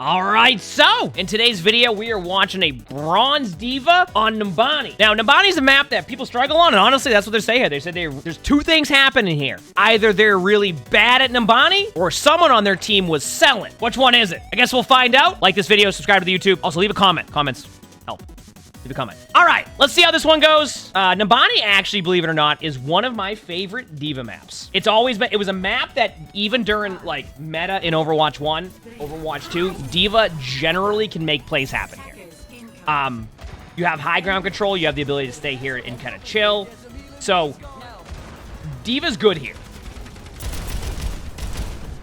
All right, so in today's video, we are watching a bronze D.va on Numbani. Now, Numbani is a map that people struggle on, and honestly, that's what they say here. They said there's two things happening here. Either they're really bad at Numbani, or someone on their team was selling. Which one is it? I guess we'll find out. Like this video, subscribe to the YouTube. Also, leave a comment. Comments help. Leave a comment. All right, let's see how this one goes. Numbani, actually, believe it or not, is one of my favorite D.va maps. It's always been, it was a map that even during, like, meta in Overwatch 1, Overwatch 2, D.va generally can make plays happen here. You have high ground control, you have the ability to stay here and kind of chill. So, D.va's good here.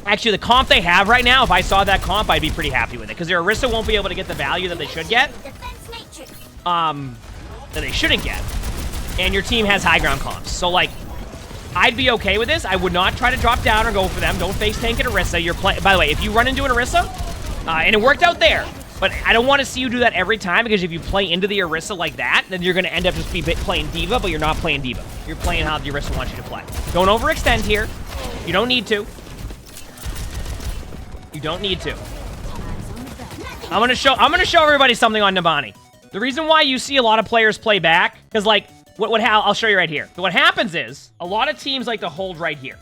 Actually, the comp they have right now, if I saw that comp, I'd be pretty happy with it, because their Orisa won't be able to get the value that they should get. That they shouldn't get. And your team has high ground comps. So, like, I'd be okay with this. I would not try to drop down or go for them. Don't face tank an Orisa. You're playing. By the way, if you run into an Orisa, and it worked out there, but I don't want to see you do that every time, because if you play into the Orisa like that, then you're going to end up just playing D.va, but you're not playing D.va. You're playing how the Orisa wants you to play. Don't overextend here. You don't need to. You don't need to. I'm gonna show everybody something on Numbani. The reason why you see a lot of players play back, because, like, I'll show you right here. But what happens is, a lot of teams like to hold right here.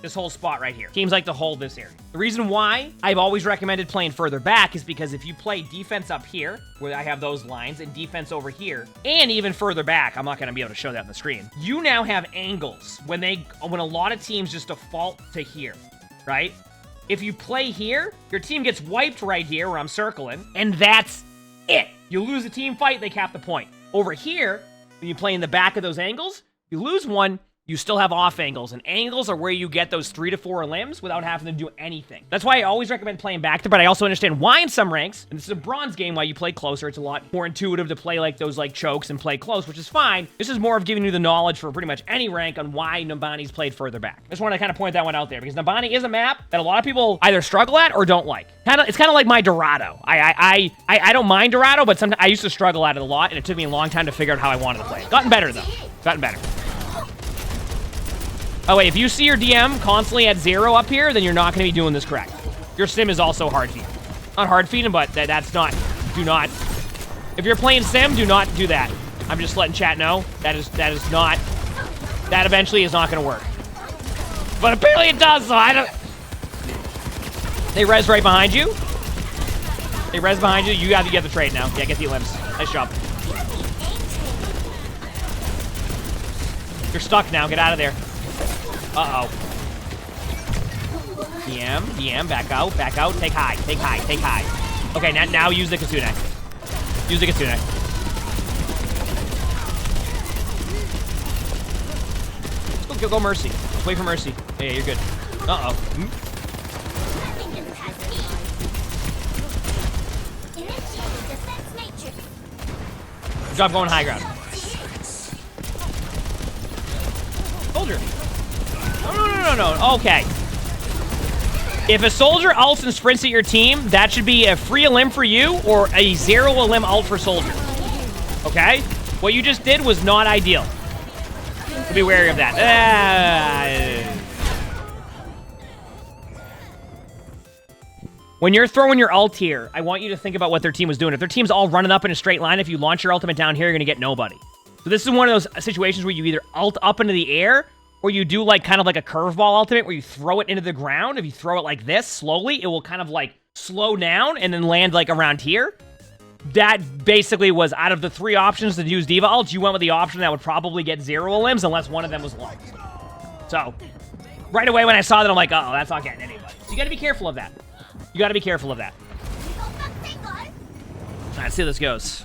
This whole spot right here. Teams like to hold this area. The reason why I've always recommended playing further back is because if you play defense up here, where I have those lines, and defense over here, and even further back, I'm not going to be able to show that on the screen, you now have angles when a lot of teams just default to here, right? If you play here, your team gets wiped right here where I'm circling, and that's it. You lose a team fight, they cap the point. Over here, when you play in the back of those angles, you lose one, you still have off angles, and angles are where you get those 3 to 4 limbs without having to do anything. That's why I always recommend playing back there, but I also understand why in some ranks, and this is a bronze game, why you play closer. It's a lot more intuitive to play like those like chokes and play close, which is fine. This is more of giving you the knowledge for pretty much any rank on why Numbani's played further back. I just want to kind of point that one out there, because Numbani is a map that a lot of people either struggle at or don't like. It's kind of like my Dorado. I don't mind Dorado, but sometimes I used to struggle at it a lot, and it took me a long time to figure out how I wanted to play it. Gotten better, though. Gotten better. Oh, wait, if you see your DM constantly at 0 up here, then you're not going to be doing this correct. Your sim is also hard feeding. Not hard feeding, but that's not. Do not. If you're playing sim, do not do that. I'm just letting chat know. That is not. That eventually is not going to work. But apparently it does, so I don't. They res right behind you. They res behind you. You have to get the trade now. Yeah, get the limbs. Nice job. You're stuck now. Get out of there. Uh-oh. DM, back out, take high. Okay, now use the Kasune. Use the Kasune. Go Mercy. Let's wait for Mercy. Yeah, you're good. Uh-oh. Good job going high ground. Soldier. No. Okay. If a soldier ults and sprints at your team, that should be a free limb for you or a 0 limb ult for soldier. Okay? What you just did was not ideal. So be wary of that. When you're throwing your ult here, I want you to think about what their team was doing. If their team's all running up in a straight line, if you launch your ultimate down here, you're going to get nobody. So this is one of those situations where you either ult up into the air, or you do like kind of like a curveball ultimate where you throw it into the ground. If you throw it like this slowly, it will kind of like slow down and then land like around here. That basically was out of the 3 options to use D.va ults, you went with the option that would probably get 0 limbs unless one of them was locked. So right away when I saw that, I'm like, uh-oh, that's not getting anybody. So you got to be careful of that. You got to be careful of that. All right, let's see how this goes.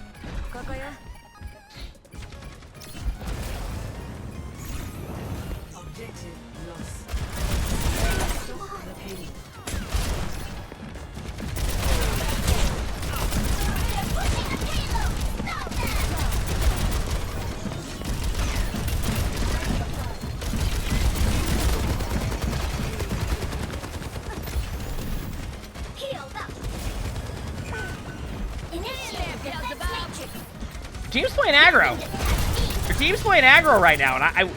Team's playing aggro. Your team's playing aggro right now, and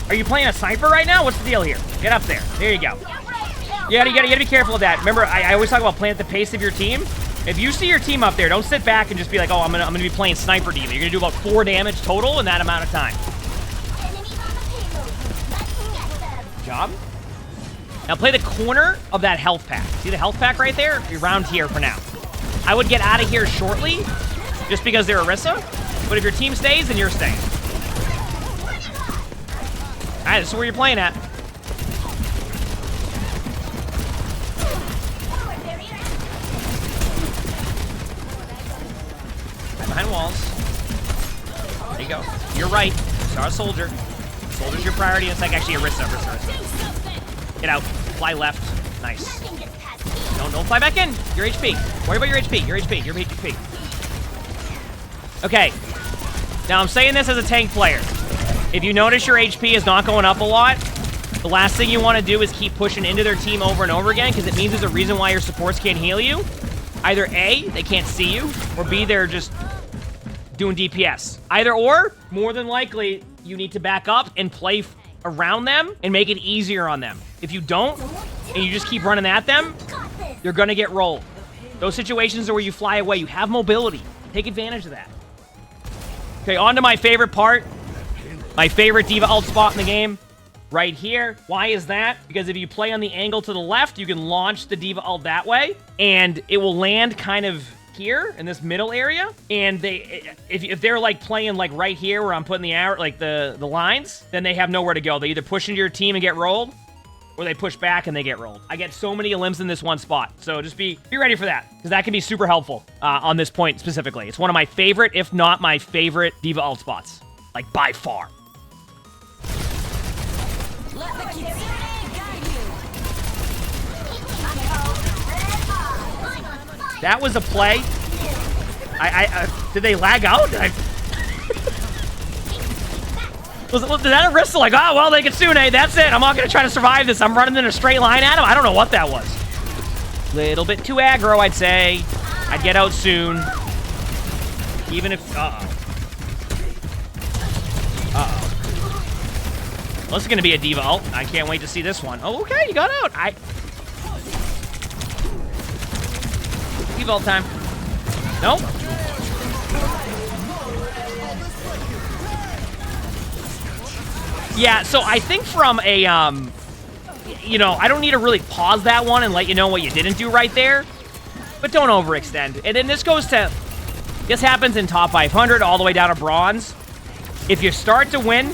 are you playing a sniper right now? What's the deal here? Get up there. There you go. You gotta be careful of that. Remember, I always talk about playing at the pace of your team. If you see your team up there, don't sit back and just be like, oh, I'm gonna be playing Sniper D.Va. You're gonna do about 4 damage total in that amount of time. Good job. Now play the corner of that health pack. See the health pack right there? You're around here for now. I would get out of here shortly, just because they're Orisa. But if your team stays, then you're staying. All right, this is where you're playing at. Behind walls. There you go. You're right. Star Soldier. Soldier's your priority. It's like actually Orisa. Get out. Fly left. Nice. Don't fly back in. Your HP. Worry about your HP. Your HP. Okay. Now I'm saying this as a tank player. If you notice your HP is not going up a lot, the last thing you want to do is keep pushing into their team over and over again, because it means there's a reason why your supports can't heal you. Either A, they can't see you, or B, they're just doing DPS. Either or, more than likely, you need to back up and play around them and make it easier on them. If you don't, and you just keep running at them, you're gonna get rolled. Those situations are where you fly away. You have mobility. Take advantage of that. Okay, on to my favorite part. My favorite D.Va ult spot in the game. Right here. Why is that? Because if you play on the angle to the left, you can launch the D.Va ult that way, and it will land kind of here in this middle area. And if they're like playing like right here where I'm putting the arrow, like the lines, then they have nowhere to go. They either push into your team and get rolled, or they push back and they get rolled. I get so many limbs in this one spot, so just be ready for that, because that can be super helpful on this point specifically. It's one of my favorite, if not my favorite, D.Va ult spots, like by far. That was a play. Did they lag out? Was that a wrist? Like, oh, well, they can soon, that's it. I'm not going to try to survive this. I'm running in a straight line at him. I don't know what that was. Little bit too aggro, I'd say. I'd get out soon. Even if... Uh-oh. Well, this is going to be a D.Va ult. I can't wait to see this one. Oh, okay, you got out. D.Va ult time. Nope. Yeah, so I think from a, you know, I don't need to really pause that one and let you know what you didn't do right there. But don't overextend. And then this goes to... This happens in top 500 all the way down to bronze. If you start to win...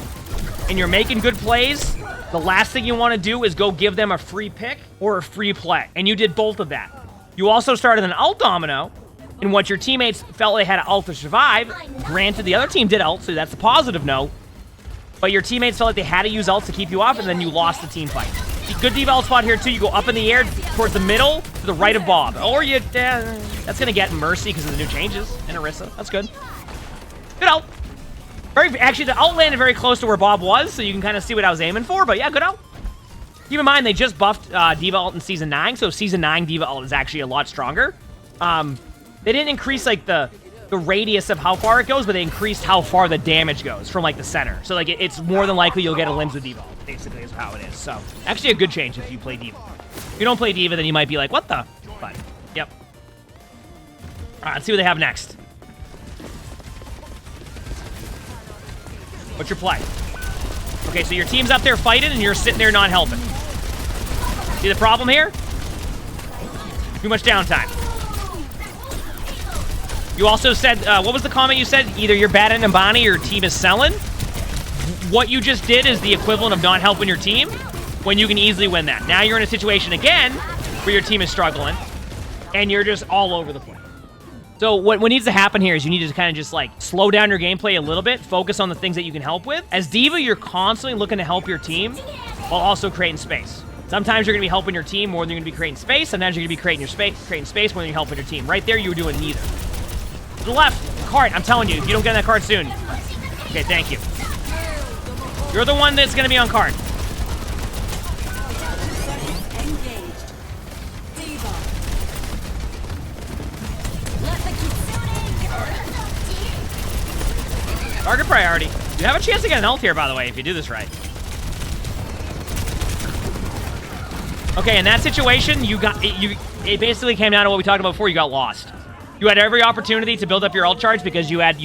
and you're making good plays, the last thing you want to do is go give them a free pick or a free play. And you did both of that. You also started an ult domino, in what your teammates felt they had an ult to survive. Granted, the other team did ult, so that's a positive note. But your teammates felt like they had to use ults to keep you off, and then you lost the team fight. Good D.Va ult spot here, too. You go up in the air towards the middle, to the right of Bob. Or you... that's going to get Mercy because of the new changes in Orisa. That's good. Good ult. Actually, the ult landed very close to where Bob was, so you can kind of see what I was aiming for, but yeah, good ult. Keep in mind, they just buffed D.Va ult in Season 9, so Season 9 D.Va ult is actually a lot stronger. They didn't increase, like, the radius of how far it goes, but they increased how far the damage goes from, like, the center. So, like, it's more than likely you'll get a limbs with D.Va ult, basically, is how it is. So, actually a good change if you play D.Va. If you don't play D.Va, then you might be like, what the? But, yep. All right, let's see what they have next. What's your play? Okay, so your team's up there fighting, and you're sitting there not helping. See the problem here? Too much downtime. You also said, what was the comment you said? Either you're bad at Numbani or your team is selling. What you just did is the equivalent of not helping your team when you can easily win that. Now you're in a situation again where your team is struggling, and you're just all over the place. So what needs to happen here is you need to kind of just like slow down your gameplay a little bit, focus on the things that you can help with. As D.Va, you're constantly looking to help your team while also creating space. Sometimes you're going to be helping your team more than you're going to be creating space. Sometimes you're going to be creating space more than you're helping your team. Right there, you were doing neither. To the left, card. I'm telling you, if you don't get that card soon. Okay, thank you. You're the one that's going to be on card. Target priority. You have a chance to get an ult here, by the way, if you do this right. Okay, in that situation, it basically came down to what we talked about before. You got lost. You had every opportunity to build up your ult charge because you had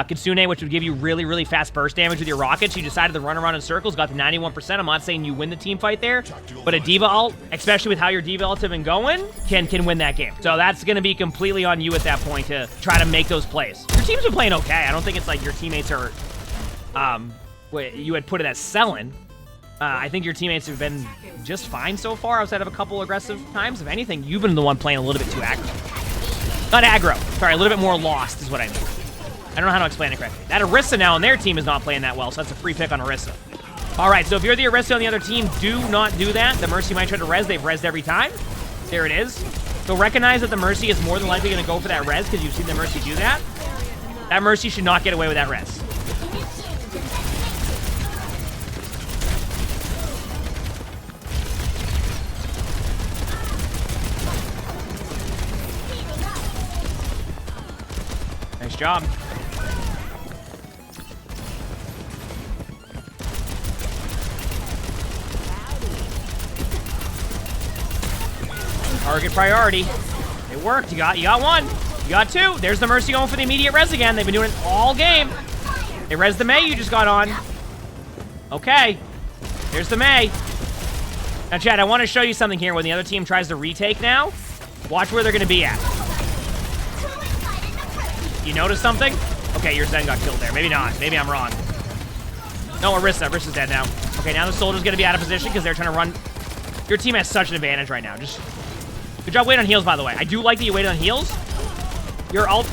Kitsune, which would give you really, really fast burst damage with your rockets. You decided to run around in circles, got to 91%. I'm not saying you win the team fight there, but a D.Va ult, especially with how your D.Va ults have been going, can win that game. So that's going to be completely on you at that point to try to make those plays. Your team's been playing okay. I don't think it's like your teammates are, you had put it as selling. I think your teammates have been just fine so far outside of a couple aggressive times. If anything, you've been the one playing a little bit too aggro. Not aggro. Sorry, a little bit more lost is what I mean. I don't know how to explain it correctly. That Orisa now on their team is not playing that well, so that's a free pick on Orisa. All right, so if you're the Orisa on the other team, do not do that. The Mercy might try to res. They've resed every time. There it is. So recognize that the Mercy is more than likely going to go for that res because you've seen the Mercy do that. That Mercy should not get away with that res. Nice job. Target priority. It worked. You got one. You got two. There's the Mercy going for the immediate res again. They've been doing it all game. They res the Mei you just got on. Okay. There's the Mei. Now, Chad, I want to show you something here when the other team tries to retake now. Watch where they're going to be at. You notice something? Okay, your Zen got killed there. Maybe not. Maybe I'm wrong. No, Orisa. Orisa's dead now. Okay, now the Soldier's going to be out of position because they're trying to run. Your team has such an advantage right now. Just good job waiting on heals, by the way. I do like that you waited on heals. Your ult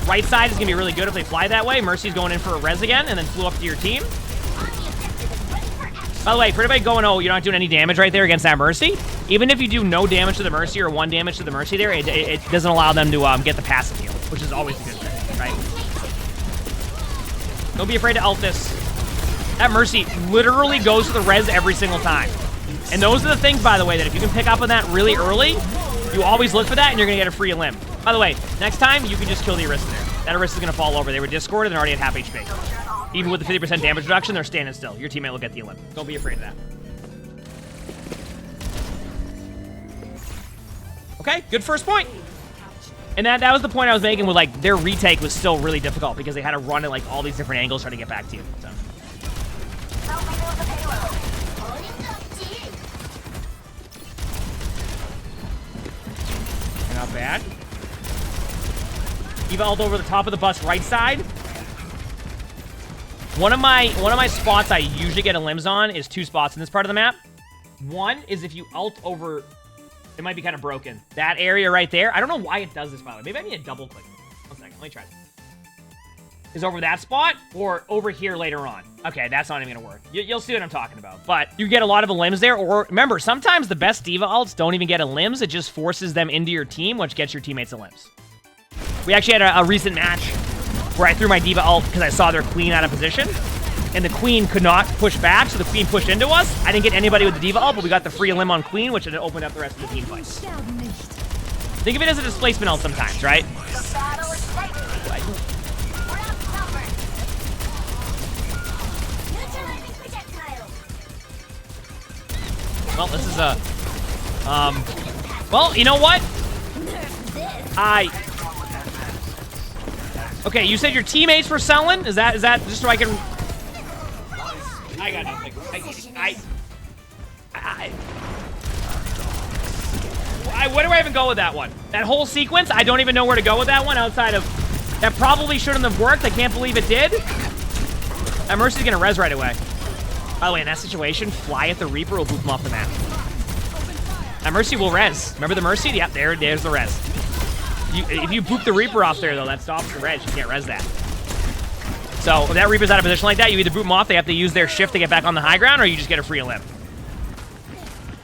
right side is going to be really good if they fly that way. Mercy's going in for a res again and then flew up to your team. By the way, for anybody going, oh, you're not doing any damage right there against that Mercy, even if you do no damage to the Mercy or 1 damage to the Mercy there, it doesn't allow them to get the passive heal, which is always a good thing, right? Don't be afraid to ult this. That Mercy literally goes to the res every single time. And those are the things, by the way, that if you can pick up on that really early, you always look for that and you're going to get a free limb. By the way, next time, you can just kill the Orisa there. That Orisa is going to fall over. They were discorded and already at half HP. Even with the 50% damage reduction, they're standing still. Your teammate will get the limb. Don't be afraid of that. Okay, good first point. And that was the point I was making with, like, their retake was still really difficult because they had to run at, like, all these different angles trying to get back to you. So. Not bad. D.Va ult over the top of the bus right side. One of my spots I usually get a limbs on is 2 spots in this part of the map. One is if you ult over, it might be kind of broken. That area right there. I don't know why it does this, by the way. Maybe I need to double click. 1 second, let me try this. Is over that spot or over here later on. Okay, that's not even gonna work. You'll see what I'm talking about. But you get a lot of the limbs there, or remember, sometimes the best D.Va ults don't even get a limbs. It just forces them into your team, which gets your teammates a limbs. We actually had a recent match where I threw my D.Va ult because I saw their queen out of position, and the queen could not push back, so the queen pushed into us. I didn't get anybody with the D.Va ult, but we got the free limb on queen, which had opened up the rest of the team fight. Think of it as a displacement ult sometimes, right? Well, this is a, well, you know what? Okay, you said your teammates were selling? Is that just so I can... I got nothing. Where do I even go with that one? That whole sequence, I don't even know where to go with that one outside of... That probably shouldn't have worked. I can't believe it did. That Mercy's gonna res right away. By the way, in that situation, fly at the Reaper will boot them off the map. That Mercy will res. Remember the Mercy? Yep, there's the res. If you boop the Reaper off there, though, that stops the res. You can't res that. So, if that Reaper's out of position like that, you either boot them off, they have to use their shift to get back on the high ground, or you just get a free limb.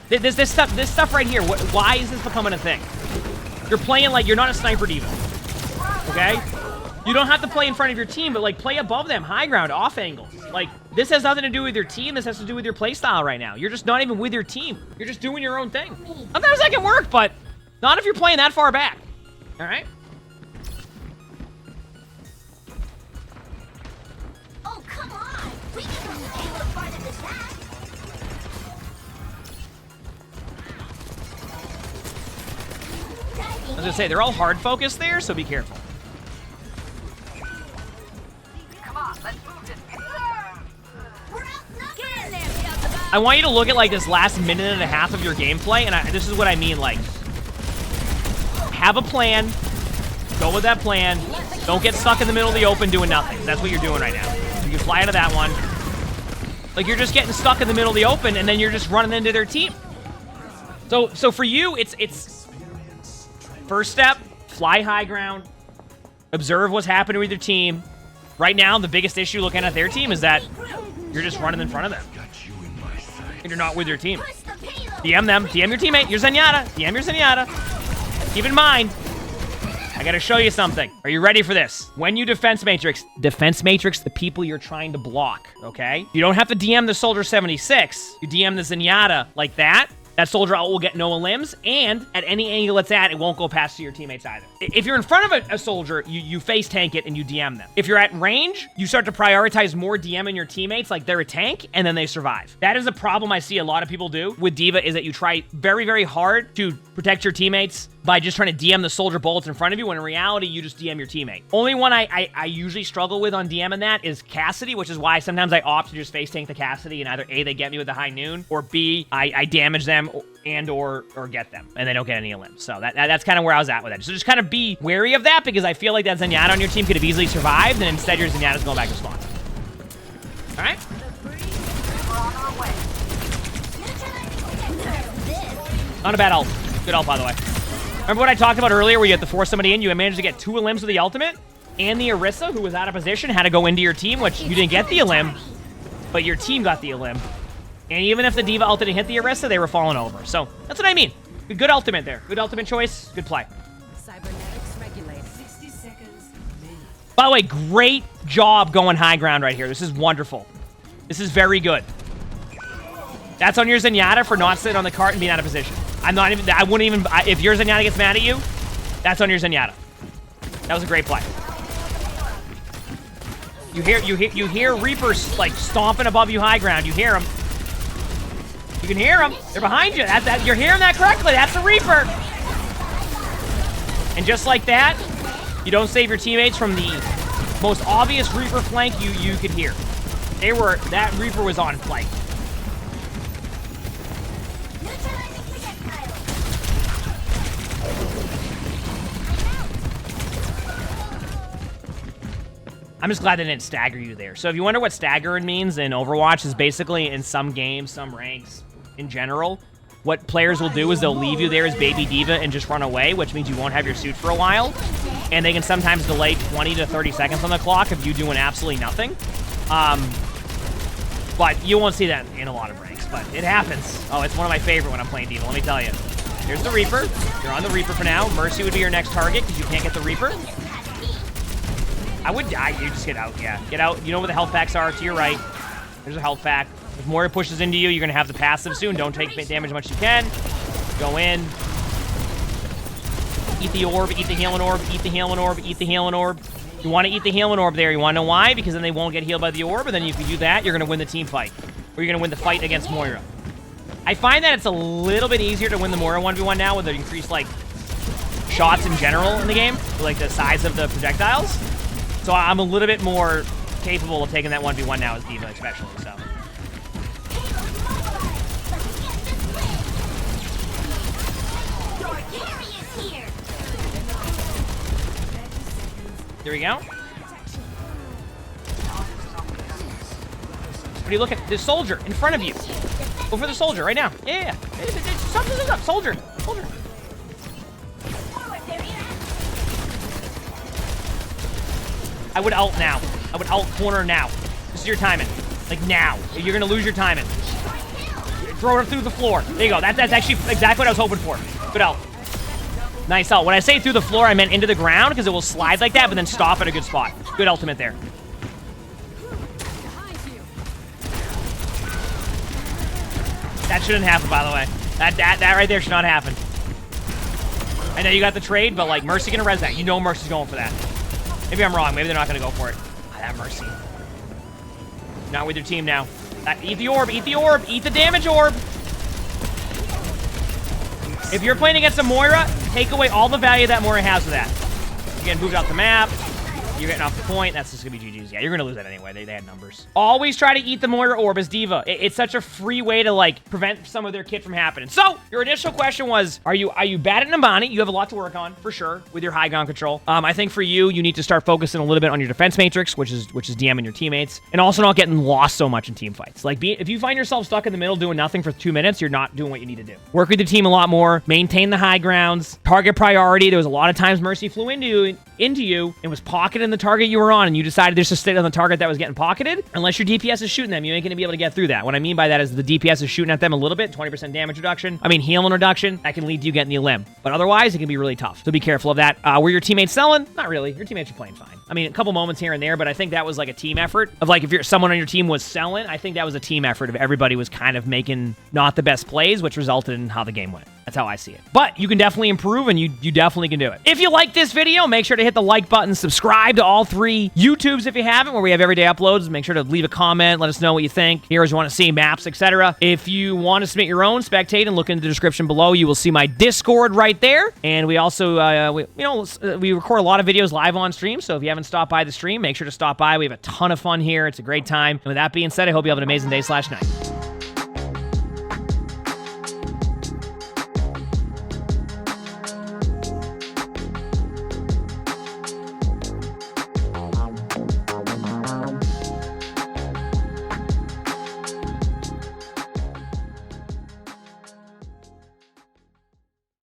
This stuff right here, why is this becoming a thing? You're playing like you're not a sniper D.Va. Okay? You don't have to play in front of your team, but, like, play above them, high ground, off angles. Like, this has nothing to do with your team. This has to do with your playstyle right now. You're just not even with your team. You're just doing your own thing. Sometimes that can work, but not if you're playing that far back. All right? Oh, come on. We can go farther than that. was gonna say, they're all hard focused there, so be careful. Come on, let's move this. We're outnumbered. I want you to look at like this last minute and a half of your gameplay, and this is what I mean, like, have a plan, go with that plan, don't get stuck in the middle of the open doing nothing. That's what you're doing right now. You can fly out of that one. Like, you're just getting stuck in the middle of the open, and then you're just running into their team. So for you, it's first step, fly high ground, observe what's happening with your team. Right now, the biggest issue looking at their team is that you're just running in front of them. And you're not with your team. DM them. DM your teammate. Your Zenyatta. DM your Zenyatta. Keep in mind, I gotta show you something. Are you ready for this? When you defense matrix the people you're trying to block, okay? You don't have to DM the Soldier 76. You DM the Zenyatta like that. That soldier will get no limbs, and at any angle it's at, it won't go past to your teammates either. If you're in front of a soldier, you face tank it and you DM them. If you're at range, you start to prioritize more DMing your teammates like they're a tank, and then they survive. That is a problem I see a lot of people do with D.Va, is that you try very, very hard to protect your teammates by just trying to DM the soldier bullets in front of you, when in reality, you just DM your teammate. Only one I usually struggle with on DMing that is Cassidy, which is why sometimes I opt to just face tank the Cassidy, and either A, they get me with the high noon, or B, I damage them or get them, and they don't get any limbs. So that's kind of where I was at with it. So just kind of be wary of that, because I feel like that Zenyatta on your team could have easily survived, and instead your Zenyatta's going back to spawn. All right? Not a bad ult. Good ult, by the way. Remember what I talked about earlier where you had to force somebody in? You managed to get 2 limbs with the ultimate, and the Orisa, who was out of position, had to go into your team, which you didn't get the limb, but your team got the limb. And even if the D.Va ult didn't hit the Orisa, they were falling over. So that's what I mean. Good ultimate there. Good ultimate choice. Good play. Cybernetics regulate. 60 seconds. By the way, great job going high ground right here. This is wonderful. This is very good. That's on your Zenyatta for not sitting on the cart and being out of position. I wouldn't even, if your Zenyatta gets mad at you, that's on your Zenyatta. That was a great play. You hear Reapers like stomping above you high ground. You hear them. You can hear them. They're behind you. You're hearing that correctly. That's a Reaper. And just like that, you don't save your teammates from the most obvious Reaper flank you could hear. That Reaper was on flank. I'm just glad they didn't stagger you there. So if you wonder what staggering means in Overwatch, is basically in some games, some ranks in general, what players will do is they'll leave you there as baby D.Va and just run away, which means you won't have your suit for a while. And they can sometimes delay 20 to 30 seconds on the clock of you doing absolutely nothing. But you won't see that in a lot of ranks, but it happens. Oh, it's one of my favorite when I'm playing D.Va, let me tell you. Here's the Reaper. You're on the Reaper for now. Mercy would be your next target because you can't get the Reaper. I would die. You just get out. Yeah, get out. You know where the health packs are. To your right. There's a health pack. If Moira pushes into you, you're going to have the passive soon. Don't take damage as much as you can. Go in. Eat the orb. Eat the healing orb. Eat the healing orb. Eat the healing orb. You want to eat the healing orb there. You want to know why? Because then they won't get healed by the orb. And then if you do that, you're going to win the team fight. Or you're going to win the fight against Moira. I find that it's a little bit easier to win the Moira 1v1 now with the increased, like, shots in general in the game. Like, the size of the projectiles. So I'm a little bit more capable of taking that 1v1 now as D.Va, especially, so. There we go. What do you look at? The soldier in front of you. Go for the soldier right now. Yeah. Stop. Soldier. I would ult now. I would ult corner now. This is your timing. Like now. You're gonna lose your timing. Throw her through the floor. There you go. That's actually exactly what I was hoping for. Good ult. Nice ult. When I say through the floor, I meant into the ground because it will slide like that, but then stop at a good spot. Good ultimate there. That shouldn't happen, by the way. That right there should not happen. I know you got the trade, but like Mercy gonna res that. You know Mercy's going for that. Maybe I'm wrong. Maybe they're not going to go for it. That Mercy. Not with your team now. Eat the orb. Eat the orb. Eat the damage orb. If you're playing against a Moira, take away all the value that Moira has with that. You're getting moved out the map. You're getting off the point. That's just going to be GG's. Yeah, you're going to lose that anyway. They had numbers. Always try to eat the Moira orb as D.Va. It's such a free way to, like, prevent some of their kit from happening. So, your initial question was, are you bad at Numbani? You have a lot to work on, for sure, with your high ground control. I think for you, you need to start focusing a little bit on your defense matrix, which is DMing your teammates, and also not getting lost so much in team fights. Like, if you find yourself stuck in the middle doing nothing for 2 minutes, you're not doing what you need to do. Work with the team a lot more. Maintain the high grounds. Target priority. There was a lot of times Mercy flew into you and was pocketing the target you were on, and you decided just to stay on the target that was getting pocketed. Unless your DPS is shooting them, you ain't going to be able to get through that. What I mean by that is the DPS is shooting at them a little bit, 20% damage reduction. I mean, healing reduction. That can lead to you getting the limb. But otherwise, it can be really tough. So be careful of that. Were your teammates selling? Not really. Your teammates are playing fine. I mean, a couple moments here and there, but I think that was like a team effort of like, if someone on your team was selling, I think that was a team effort of everybody was kind of making not the best plays, which resulted in how the game went. That's how I see it. But you can definitely improve, and you definitely can do it. If you like this video, make sure to hit the like button, subscribe to all 3 YouTubes if you haven't, where we have everyday uploads. Make sure to leave a comment, let us know what you think, heroes you want to see, maps, etc. If you want to submit your own, spectate and look into the description below. You will see my Discord right there. And we also, we record a lot of videos live on stream, so if you haven't stopped by the stream, make sure to stop by. We have a ton of fun here. It's a great time. And with that being said, I hope you have an amazing day/night.